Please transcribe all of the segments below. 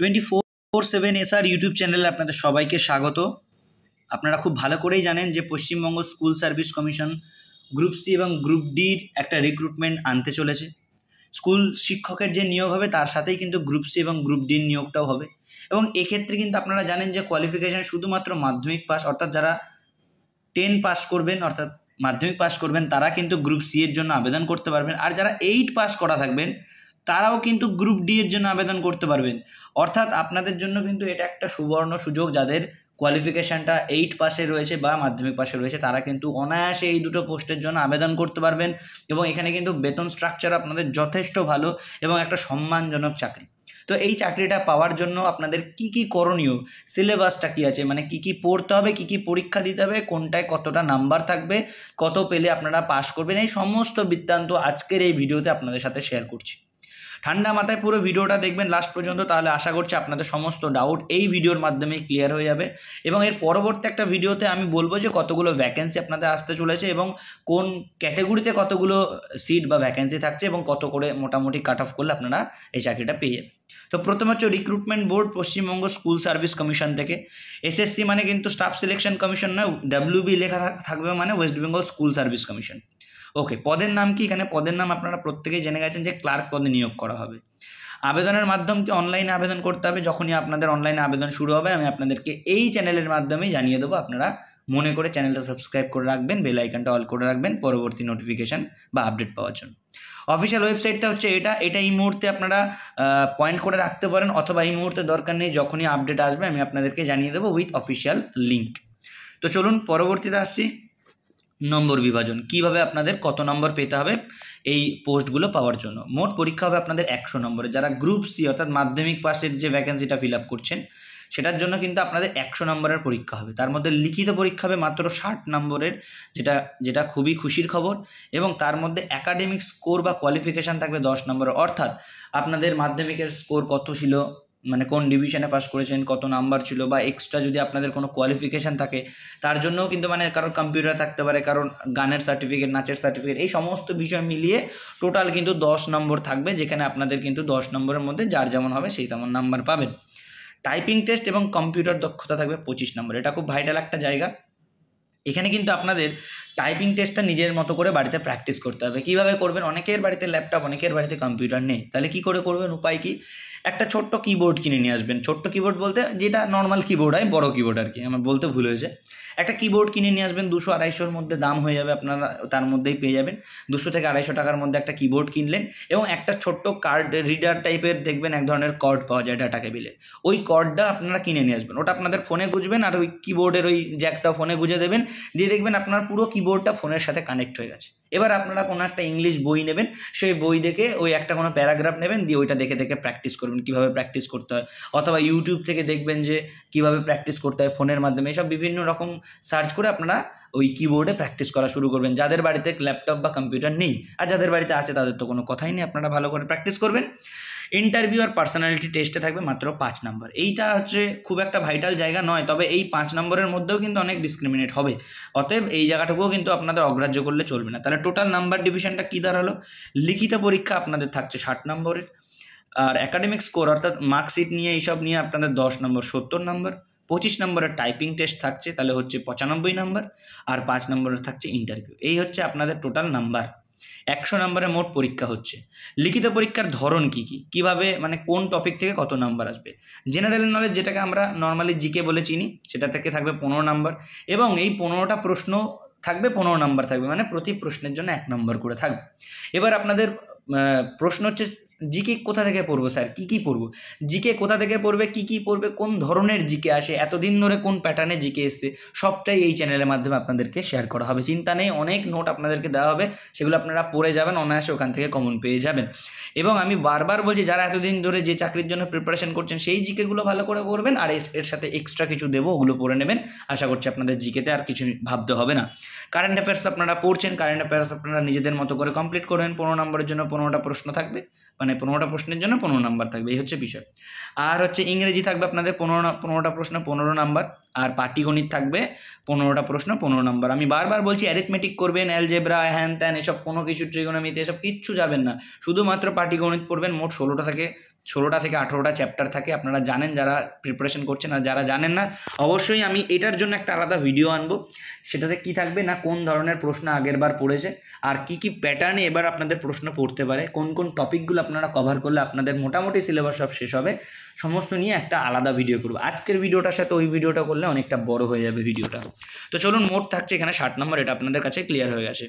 24/7 SR YouTube চ্যানেলে আপনাদের সবাইকে স্বাগত। আপনারা খুব ভালো করেই জানেন যে Paschimbanga school service commission group C এবং গ্রুপ ডির একটা রিক্রুটমেন্ট আনতে চলেছে। স্কুল শিক্ষকের যে নিয়োগ হবে তার সাথেই কিন্তু গ্রুপ সি এবং গ্রুপ ডির নিয়োগটাও হবে। এবং এক্ষেত্রে কিন্তু আপনারা জানেন যে কোয়ালিফিকেশান শুধুমাত্র মাধ্যমিক পাস, অর্থাৎ যারা 10 পাস করবেন অর্থাৎ মাধ্যমিক পাস করবেন তারা কিন্তু গ্রুপ সি এর জন্য আবেদন করতে পারবেন, আর যারা 8 পাস করা থাকবেন তারাও কিন্তু গ্রুপ ডি এর জন্য আবেদন করতে পারবেন। অর্থাৎ আপনাদের জন্য কিন্তু এটা একটা সুবর্ণ সুযোগ, যাদের কোয়ালিফিকেশানটা 8 পাসে রয়েছে বা মাধ্যমিক পাসে রয়েছে তারা কিন্তু অনায়াসে এই দুটো পোস্টের জন্য আবেদন করতে পারবেন। এবং এখানে কিন্তু বেতন স্ট্রাকচার আপনাদের যথেষ্ট ভালো এবং একটা সম্মানজনক চাকরি। তো এই চাকরিটা পাওয়ার জন্য আপনাদের কি কি করণীয়, সিলেবাসটা কী আছে, মানে কি কি পড়তে হবে, কি কি পরীক্ষা দিতে হবে, কোনটায় কতটা নাম্বার থাকবে, কত পেলে আপনারা পাস করবেন, এই সমস্ত বৃত্তান্ত আজকের এই ভিডিওতে আপনাদের সাথে শেয়ার করছি। ঠান্ডা মাথায় পুরো ভিডিওটা দেখবেন লাস্ট পর্যন্ত, তাহলে আশা করছি আপনাদের সমস্ত ডাউট এই ভিডিওর মাধ্যমে ক্লিয়ার হয়ে যাবে। এবং এর পরবর্তী একটা ভিডিওতে আমি বলবো যে কতগুলো ভ্যাকেন্সি আপনাদের আসতে চলেছে এবং কোন ক্যাটেগরিতে কতগুলো সিট বা ভ্যাকেন্সি থাকছে এবং কত করে মোটামুটি কাট অফ করলে আপনারা এই চাকরিটা পেয়ে যাবেন। তো প্রথমে হচ্ছে recruitment board Paschimbanga school service commission থেকে। এসএসসি মানে কিন্তু স্টাফ সিলেকশন কমিশন নয়, ডাব্লিউবি লেখা থাকবে মানে west Bengal school service commission. Okay, পদের নাম কি? এখানে পদের নাম আপনারা প্রত্যেকেই জেনে গেছেন যে ক্লার্ক পদে নিয়োগ করা হবে। আবেদনের মাধ্যম কি? অনলাইনে আবেদন করতে হবে। যখনই আপনাদের অনলাইনে আবেদন শুরু হবে আমি আপনাদেরকে এই চ্যানেলের মাধ্যমেই জানিয়ে দেবো। আপনারা মনে করে চ্যানেলটা সাবস্ক্রাইব করে রাখবেন, বেল আইকনটা অল করে রাখবেন পরবর্তী নোটিফিকেশান বা আপডেট পাওয়ার জন্য। অফিসিয়াল ওয়েবসাইটটা হচ্ছে এটা এই মুহূর্তে আপনারা পয়েন্ট করে রাখতে পারেন, অথবা এই মুহূর্তে দরকার নেই, যখনই আপডেট আসবে আমি আপনাদেরকে জানিয়ে দেবো উইথ অফিসিয়াল লিঙ্ক। তো চলুন পরবর্তীতে আসছি। নম্বর বিভাজন, কিভাবে আপনাদের কত নম্বর পেতে হবে এই পোস্টগুলো পাওয়ার জন্য। মোট পরীক্ষা হবে আপনাদের 100 নম্বরে। যারা গ্রুপ সি অর্থাৎ মাধ্যমিক পাসের যে ভ্যাকেন্সিটা ফিল আপ করছেন সেটার জন্য কিন্তু আপনাদের 100 নম্বরের পরীক্ষা হবে। তার মধ্যে লিখিত পরীক্ষা হবে মাত্র 60 নম্বরের, যেটা খুবই খুশির খবর। এবং তার মধ্যে একাডেমিক স্কোর বা কোয়ালিফিকেশান থাকবে 10 নম্বরের। অর্থাৎ আপনাদের মাধ্যমিকের স্কোর কত ছিল, মানে কোন ডিভিশনে পাস করেছেন, কত নাম্বার ছিল, বা এক্সট্রা যদি আপনাদের কোনো কোয়ালিফিকেশান থাকে তার জন্যও কিন্তু, মানে কারোর কম্পিউটার থাকতে পারে, কারোর গানের সার্টিফিকেট, নাচের সার্টিফিকেট, এই সমস্ত বিষয় মিলিয়ে টোটাল কিন্তু 10 নম্বর থাকবে, যেখানে আপনাদের কিন্তু 10 নম্বরের মধ্যে যার যেমন হবে সেই তেমন নাম্বার পাবেন। টাইপিং টেস্ট এবং কম্পিউটার দক্ষতা থাকবে 25 নম্বর। এটা খুব ভাইটাল একটা জায়গা। এখানে কিন্তু আপনাদের টাইপিং টেস্টটা নিজের মতো করে বাড়িতে প্র্যাকটিস করতে হবে। কীভাবে করবেন? অনেকের বাড়িতে ল্যাপটপ, অনেকের বাড়িতে কম্পিউটার নেই, তাহলে কী করে করবেন? উপায় কি? একটা ছোট্ট কিবোর্ড কিনে নিয়ে আসবেন। ছোট্ট কিবোর্ড বলতে যেটা নর্মাল কিবোর্ড হয়, বড় কিবোর্ড আর কি, আমার বলতে ভুল হয়েছে। একটা কিবোর্ড কিনে নিয়ে আসবেন, 200-250-র মধ্যে দাম হয়ে যাবে, আপনারা তার মধ্যেই পেয়ে যাবেন। 200 থেকে 250 টাকার মধ্যে একটা কিবোর্ড কিনলেন এবং একটা ছোট্ট কার্ড রিডার টাইপের দেখবেন এক ধরনের কর্ড পাওয়া যায় ডাটা কেবিলের, ওই কর্ডটা আপনারা কিনে নিয়ে আসবেন। ওটা আপনাদের ফোনে গুঁজবেন আর ওই কিবোর্ডের ওই জ্যাকটা ফোনে গুঁজে দেবেন, দিয়ে দেখবেন আপনার পুরো কিবোর্ডটা ফোনের সাথে কানেক্ট হয়ে গেছে। এবার আপনারা কোনো একটা ইংলিশ বই নেবেন, সেই বই দেখে ওই একটা কোনো প্যারাগ্রাফ নেবেন, দিয়ে ওইটা দেখে দেখে প্র্যাকটিস করবেন কীভাবে প্র্যাকটিস করতে হয়। অথবা ইউটিউব থেকে দেখবেন যে কীভাবে প্র্যাকটিস করতে হয় ফোনের মাধ্যমে। এসব বিভিন্ন রকম সার্চ করে আপনারা ওই কিবোর্ডে প্র্যাকটিস করা শুরু করবেন, যাদের বাড়িতে ল্যাপটপ বা কম্পিউটার নেই। আর যাদের বাড়িতে আছে তাদের তো কোনো কথাই নেই, আপনারা ভালো করে প্র্যাকটিস করবেন। ইন্টারভিউ আর পার্সোনালিটি টেস্টে থাকবে মাত্র 5 নম্বর। এইটা হচ্ছে খুব একটা ভাইটাল জায়গা নয়, তবে এই 5 নম্বরের মধ্যেও কিন্তু অনেক ডিসক্রিমিনেট হবে, অতএব এই জায়গাটুকুও কিন্তু আপনাদের অগ্রাহ্য করলে চলবে না। তাহলে টোটাল নাম্বার ডিভিশনটা কী দাঁড়ালো? লিখিত পরীক্ষা আপনাদের থাকছে 60 নম্বরের, আর একাডেমিক স্কোর অর্থাৎ মার্কশিট নিয়ে এইসব নিয়ে আপনাদের 10 নম্বর 70 নম্বর। 25 নম্বরের টাইপিং টেস্ট থাকছে, তাহলে হচ্ছে 95 নম্বর, আর 5 নম্বরের থাকছে ইন্টারভিউ। এই হচ্ছে আপনাদের টোটাল নাম্বার। 100 নম্বরের মোট পরীক্ষা হচ্ছে। লিখিত পরীক্ষার ধরন কী কী, কীভাবে, মানে কোন টপিক থেকে কত নাম্বার আসবে? জেনারেল নলেজ, যেটাকে আমরা নর্মালি জিকে বলে চিনি, সেটা থেকে থাকবে 15 নাম্বার এবং এই 15টা প্রশ্ন থাকবে, 15 নাম্বার থাকবে, মানে প্রতি প্রশ্নের জন্য 1 নম্বর করে থাকবে। এবার আপনাদের প্রশ্ন হচ্ছে জিকে কোথা থেকে পড়বো স্যার, কী কী পড়বো? জিকে কোথা থেকে পড়বে, কী কী পড়বে, কোন ধরনের জিকে আসে, এতদিন ধরে কোন প্যাটার্নে জিকে এসছে, সবটাই এই চ্যানেলের মাধ্যমে আপনাদেরকে শেয়ার করা হবে। চিন্তা নেই, অনেক নোট আপনাদেরকে দেওয়া হবে, সেগুলো আপনারা পড়ে যাবেন, অনায়াসে ওখান থেকে কমন পেয়ে যাবেন। এবং আমি বারবার বলছি, যারা এতদিন ধরে যে চাকরির জন্য প্রিপারেশন করছেন সেই জিকেগুলো ভালো করে পড়বেন, আর এর সাথে এক্সট্রা কিছু দেবো, ওগুলো পড়ে নেবেন। আশা করছি আপনাদের জিকেতে আর কিছু ভাবতে হবে না। কারেন্ট অ্যাফেয়ার্স আপনারা পড়ছেন, কারেন্ট অ্যাফেয়ার্স আপনারা নিজেদের মতো করে কমপ্লিট করবেন। 15 নম্বরের জন্য 15টা প্রশ্ন থাকবে, মানে 15টা প্রশ্নের জন্য 15 নাম্বার থাকবে, এই হচ্ছে বিষয়। আর হচ্ছে ইংরেজি থাকবে আপনাদের 15টা প্রশ্ন 15 নাম্বার, আর পাটিগণিত থাকবে 15টা প্রশ্ন 15 নাম্বার। আমি বারবার বলছি অ্যারিথমেটিক করবেন, অ্যালজেব্রা, হ্যান ত্যান, এসব কোনো কিছু, ট্রিগোনোমেট্রি এসব কিচ্ছু যাবেন না, শুধুমাত্র পাটিগণিত পড়বেন। মোট 16টা থেকে 16টা থেকে 18টা চ্যাপ্টার থাকে, আপনারা জানেন যারা প্রিপারেশন করছেন। আর যারা জানেন না, অবশ্যই আমি এটার জন্য একটা আলাদা ভিডিও আনবো। সেটাতে কি থাকবে না, কোন ধরনের প্রশ্ন আগের বার পড়েছে আর কি কি প্যাটার্নে এবার আপনাদের প্রশ্ন পড়তে পারে, কোন কোন টপিকগুলো আপনারা কভার করলে আপনাদের মোটামুটি সিলেবাস সব শেষ হবে, সমস্ত নিয়ে একটা আলাদা ভিডিও করবো। আজকের ভিডিওটার সাথে ওই ভিডিওটা করলে অনেকটা বড় হয়ে যাবে ভিডিওটা। তো চলুন, মোট থাকছে এখানে 60 নম্বর, এটা আপনাদের কাছে ক্লিয়ার হয়ে গেছে।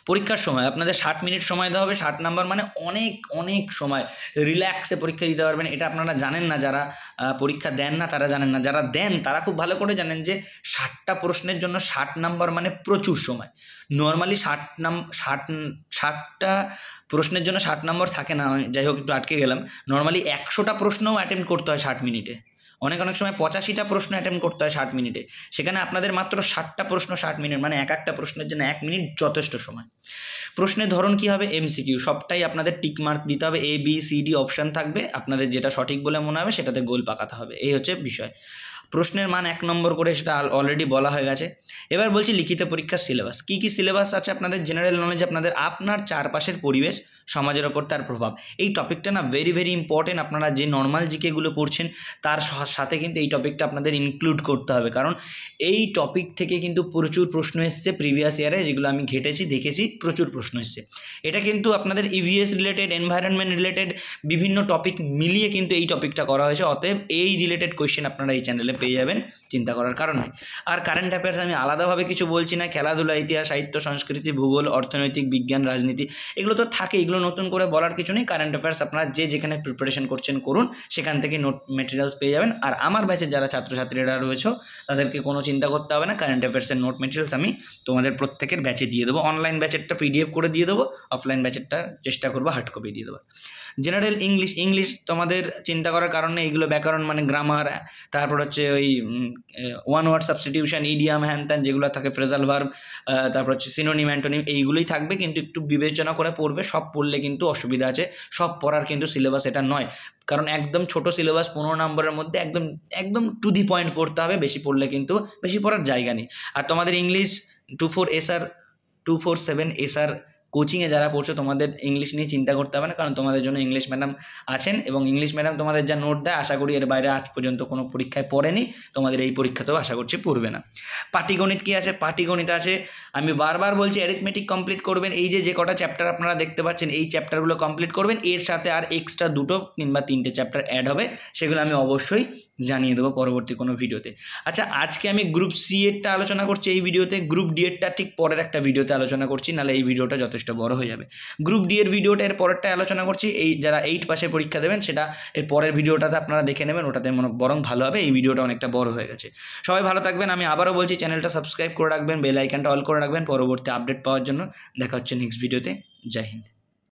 পরীক্ষার সময় আপনাদের 60 মিনিট সময় দেওয়া হবে। 60 নাম্বার মানে অনেক অনেক সময়, রিল্যাক্সে পরীক্ষা দিতে পারবেন। এটা আপনারা জানেন না, যারা পরীক্ষা দেন না তারা জানেন না, যারা দেন তারা খুব ভালো করে জানেন যে 60টা প্রশ্নের জন্য 60 নাম্বার মানে প্রচুর সময়। নর্মালি 60টা প্রশ্নের জন্য 60 নম্বর থাকে না, যাই হোক একটু আটকে গেলাম। নর্মালি 100টা প্রশ্নও অ্যাটেম্প্ট করতে হয় 60 মিনিটে, অনেক সময় 85টা প্রশ্ন অ্যাটেম্প্ট করতে হয় 60 মিনিটে। সেখানে আপনাদের মাত্র 60টা প্রশ্ন 60 মিনিট, মানে এক একটা প্রশ্নের জন্য 1 মিনিট যথেষ্ট সময়। প্রশ্নের ধরন কি হবে, এমসিকিউ, সবটাই আপনাদের টিক মার্ক দিতে হবে, ABCD অপশান থাকবে, আপনাদের যেটা সঠিক বলে মনে হবে সেটাতে গোল পাকাতে হবে, এই হচ্ছে বিষয়। প্রশ্নের মান 1 নম্বর করে, সেটা অলরেডি বলা হয়ে গেছে। এবার বলছি লিখিত পরীক্ষার সিলেবাস। কী কী সিলেবাস আছে আপনাদের? জেনারেল নলেজ, আপনার চারপাশের পরিবেশ, সমাজের ওপর তার প্রভাব। এই টপিকটা না ভেরি ভেরি ইম্পর্টেন্ট। আপনারা যে নর্মাল জিকেগুলো পড়ছেন তার সাথে কিন্তু এই টপিকটা আপনাদের ইনক্লুড করতে হবে, কারণ এই টপিক থেকে কিন্তু প্রচুর প্রশ্ন এসছে প্রিভিয়াস ইয়ারে, যেগুলো আমি ঘেটেছি দেখেছি, প্রচুর প্রশ্ন এসছে। এটা কিন্তু আপনাদের EVS রিলেটেড, এনভায়রনমেন্ট রিলেটেড বিভিন্ন টপিক মিলিয়ে কিন্তু এই টপিকটা করা হয়েছে। অতএব এই রিলেটেড কোয়েশ্চেন আপনারা এই চ্যানেলে পেয়ে যাবেন, চিন্তা করার কারণ নেই। আর কারেন্ট অ্যাফেয়ার্স আমি আলাদাভাবে কিছু বলছি না, খেলাধুলা, ইতিহাস, সাহিত্য, সংস্কৃতি, ভূগোল, অর্থনৈতিক, বিজ্ঞান, রাজনীতি, এগুলো তো থাকে, এগুলো নতুন করে বলার কিছু নেই। কারেন্ট অ্যাফেয়ার্স আপনারা যে যেখানে প্রিপারেশন করছেন করুন, সেখান থেকে নোট মেটেরিয়ালস পেয়ে যাবেন। আর আমার ব্যাচের যারা ছাত্রছাত্রীরা রয়েছে তাদেরকে কোনো চিন্তা করতে হবে না, কারেন্ট অ্যাফেয়ার্সের নোট মেটেরিয়ালস আমি তোমাদের প্রত্যেকের ব্যাচে দিয়ে দেবো। অনলাইন ব্যাচেরটা PDF করে দিয়ে দেবো, অফলাইন ব্যাচেরটা চেষ্টা করবো হার্ড কপি দিয়ে দেবো। জেনারেল ইংলিশ তোমাদের চিন্তা করার কারণে, এইগুলো ব্যাকরণ মানে গ্রামার, তারপর হচ্ছে ওই ওয়ান ওয়ার্ড সাবস্টিটিউশন, ইডিয়াম, হ্যান ত্যান যেগুলো থাকে, ফ্রেজাল ভার্ব, তারপর হচ্ছে সিনোনিম, অ্যান্টোনিম, এইগুলোই থাকবে। কিন্তু একটু বিবেচনা করে পড়বে, সব পড়লে কিন্তু অসুবিধা আছে, সব পড়ার কিন্তু সিলেবাস এটা নয়। কারণ একদম ছোট সিলেবাস, 15 নম্বরের মধ্যে একদম টু দি পয়েন্ট পড়তে হবে, বেশি পড়লে কিন্তু বেশি পড়ার জায়গা নেই। আর তোমাদের ইংলিশ 24/7 SR কোচিংয়ে যারা পড়ছো, তোমাদের ইংলিশ নিয়ে চিন্তা করতে হবে না, কারণ তোমাদের জন্য ইংলিশ ম্যাডাম আছেন, এবং ইংলিশ ম্যাডাম তোমাদের যা নোট দেয় আশা করি এর বাইরে আজ পর্যন্ত কোনো পরীক্ষায় পড়েনি, তোমাদের এই পরীক্ষাতেও আশা করছি পড়বে না। পাটিগণিত কি আছে? পাটিগণিত আছে, আমি বারবার বলছি অ্যারিথমেটিক কমপ্লিট করবেন। এই যে কটা চ্যাপ্টার আপনারা দেখতে পাচ্ছেন, এই চ্যাপ্টারগুলো কমপ্লিট করবেন, এর সাথে আর এক্সট্রা 2 কিংবা 3টে চ্যাপ্টার অ্যাড হবে, সেগুলো আমি অবশ্যই জানিয়ে দেবো পরবর্তী কোনো ভিডিওতে। আচ্ছা, আজকে আমি গ্রুপ সি এরটা আলোচনা করছি এই ভিডিওতে, গ্রুপ ডি এরটা ঠিক পরের একটা ভিডিওতে আলোচনা করছি, নাহলে এই ভিডিওটা যথেষ্ট বড় হয়ে যাবে। গ্রুপ ডি এর ভিডিওটা এর পরেরটায় আলোচনা করছি, এই যারা 8 পাশে পরীক্ষা দেবেন সেটা এর পরের ভিডিওটাতে আপনারা দেখে নেবেন, ওটাতে বরং ভালো হবে, এই ভিডিওটা অনেকটা বড় হয়ে গেছে। সবাই ভালো থাকবেন, আমি আবারও বলছি চ্যানেলটা সাবস্ক্রাইব করে রাখবেন, বেল আইকনটা অল করে রাখবেন পরবর্তী আপডেট পাওয়ার জন্য। দেখা হচ্ছে নেক্সট ভিডিওতে। জয় হিন্দ।